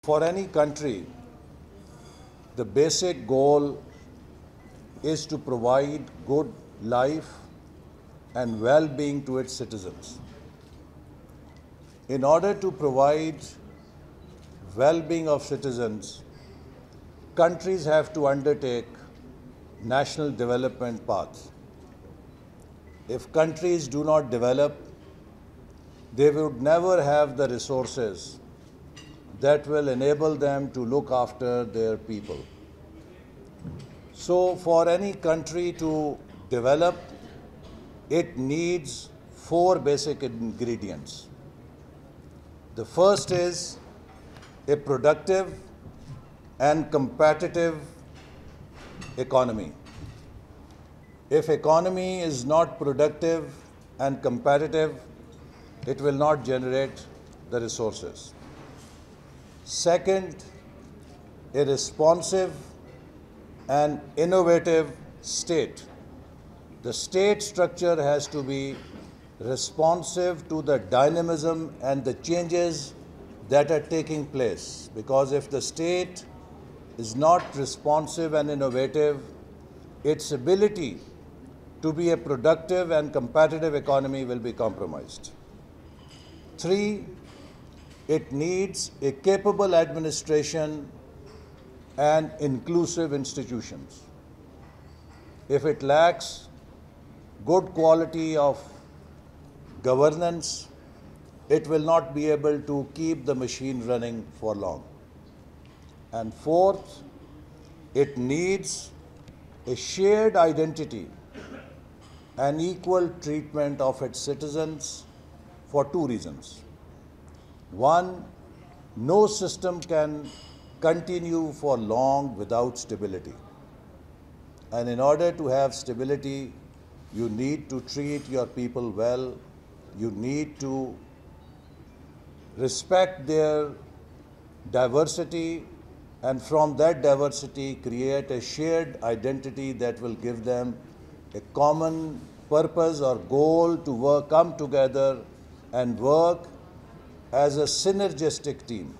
For any country, the basic goal is to provide good life and well-being to its citizens. In order to provide well-being of citizens, countries have to undertake national development paths. If countries do not develop, they would never have the resources that will enable them to look after their people. So for any country to develop, it needs 4 basic ingredients. The first is a productive and competitive economy. If economy is not productive and competitive, it will not generate the resources. Second, a responsive and innovative state. The state structure has to be responsive to the dynamism and the changes that are taking place, because if the state is not responsive and innovative, its ability to be a productive and competitive economy will be compromised. 3, it needs a capable administration and inclusive institutions. If it lacks good quality of governance, it will not be able to keep the machine running for long. And fourth, it needs a shared identity and equal treatment of its citizens for 2 reasons. One, no system can continue for long without stability. And in order to have stability, you need to treat your people well. You need to respect their diversity, and from that diversity create a shared identity that will give them a common purpose or goal to come together and work as a synergistic team.